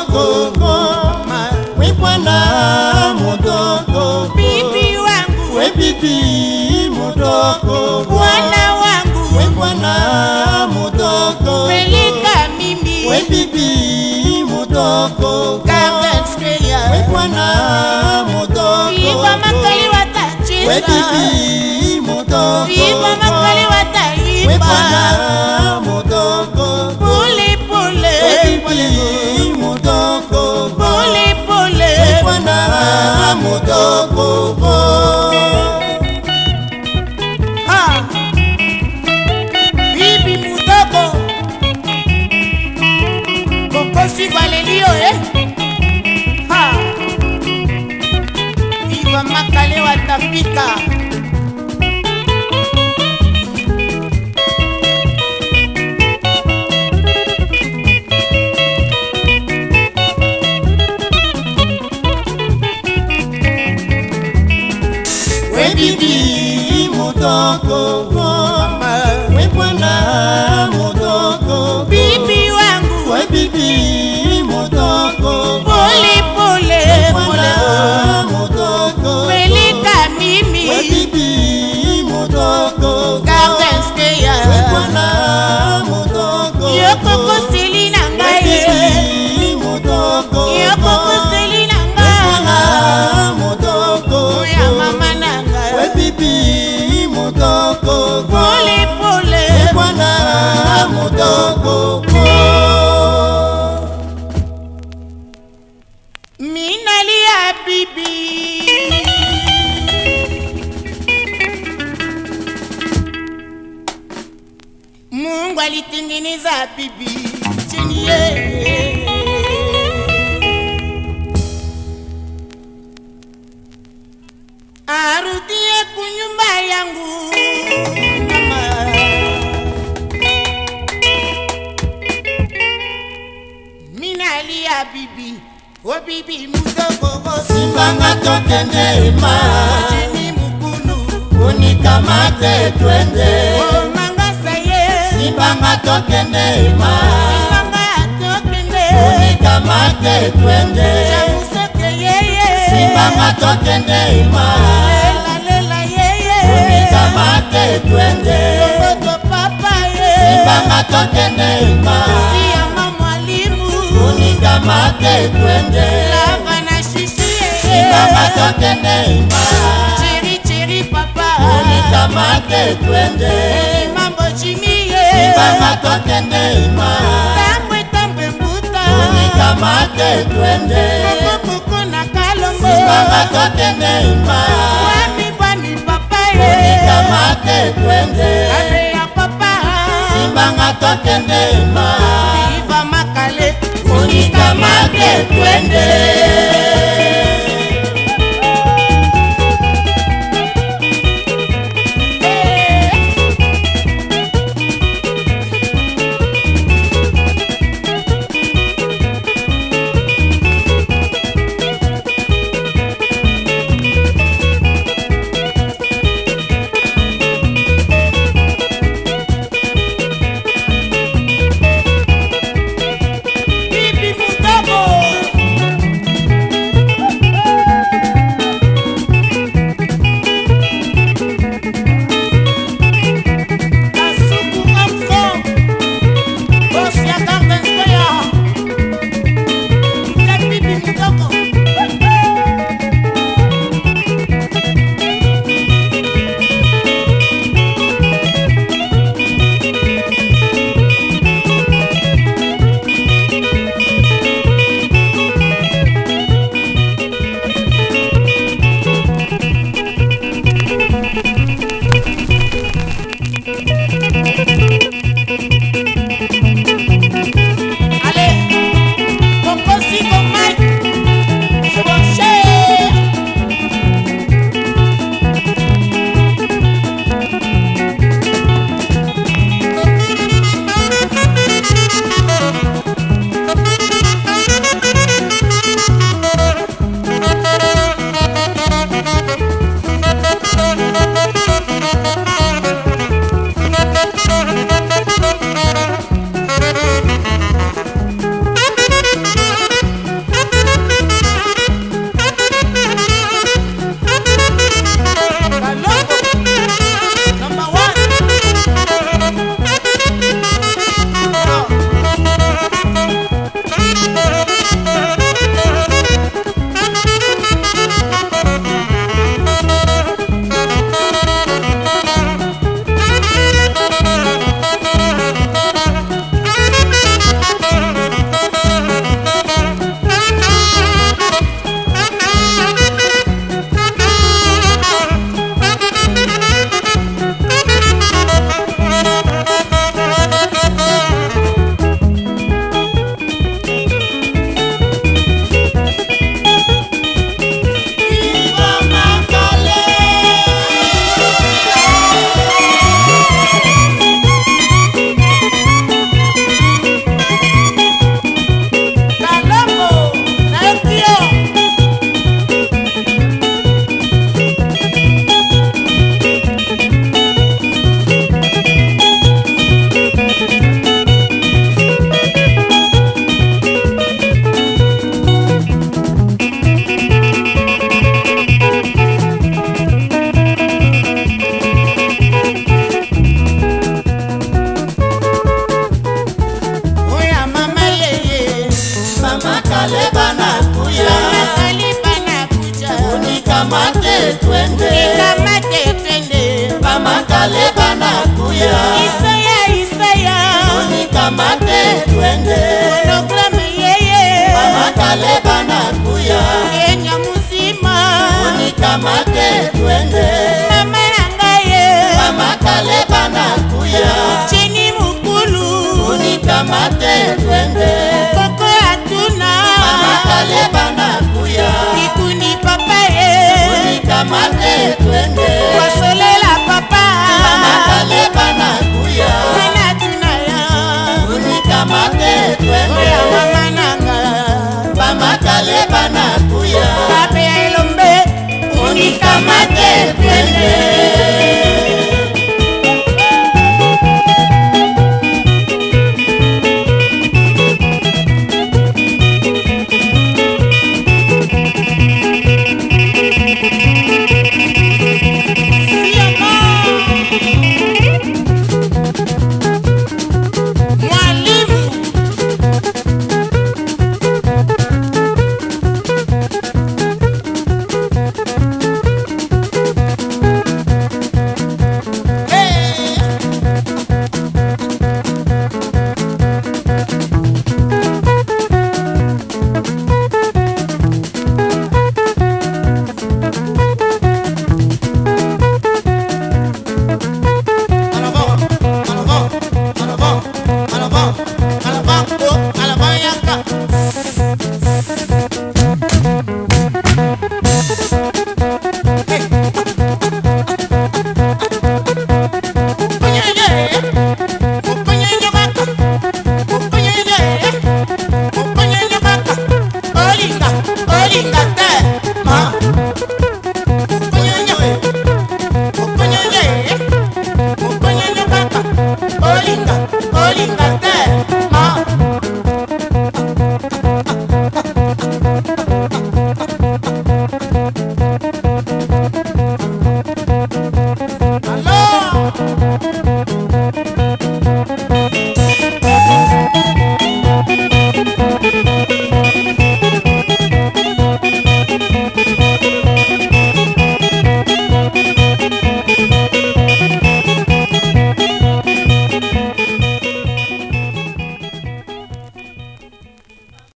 mudoko, we bwana mudoko, bibi wangu, we bibi mudoko, bwana wangu, we bwana mudoko, peleka mimi, we bibi mudoko, Garden Square, we bwana mudoko, viva makali watacheza, we bibi mudoko, viva makali we wataimba, bwana mudoko, pole pole, we bibi mudoko, pole pole, we bwana mudoko. ha, bibi mudoko, kokosi valelio ha, viva makale watafika. We bibi mudoko, we bwana mudoko, Bibi wangu, we bibi mudoko, pole pole bwana pole, mudoko, peleka mimi, we bibi mudoko, Garden we Square, bwana mudoko, yokoko selina we ngaye, bibi mudoko, yokoko selina bwana ngaye, mudoko, ya mama we nanga, bibi mudoko, pole pole, bwana mudoko. minalia bibi, Mungu alitengeneza bibi chini arudie kunyumba yangu mama. Minalia bibi, o bibi mudoko, Simbanga tokende ima, chini mukulu, unikamate twende. o manga saye, Simbanga tokende ima, manga atokende, unikamate twende. chamusoke yeye, Simbanga tokende ima, lela lela yeye, unikamate twende. kokoto papa ye, Simbanga tokende ima, siyama mwalimu, unikamate twende. lava na shishi Simbanga yeye, tokende ima, chiri chiri papa, unikamate twende. mambo chini ye, Simbanga tokende ima, tambwe tambwe mbuta, unikamate twende. koko na kalongo, Simbanga tokende ima, wami wami papa ye, unikamate twende. abe ya papa, Simbanga tokende ima, viva makale, unikamate twende. bibi mudoko, twende. Monograme yeye Mama Kaleba nakuya. Kenya muzima Unikamate twende. Mama yangaye Mama Kaleba nakuya. Chini mukulu Unikamate twende. Koko atuna Mama Kaleba nakuya. Kikuni papa ye Unikamate twende.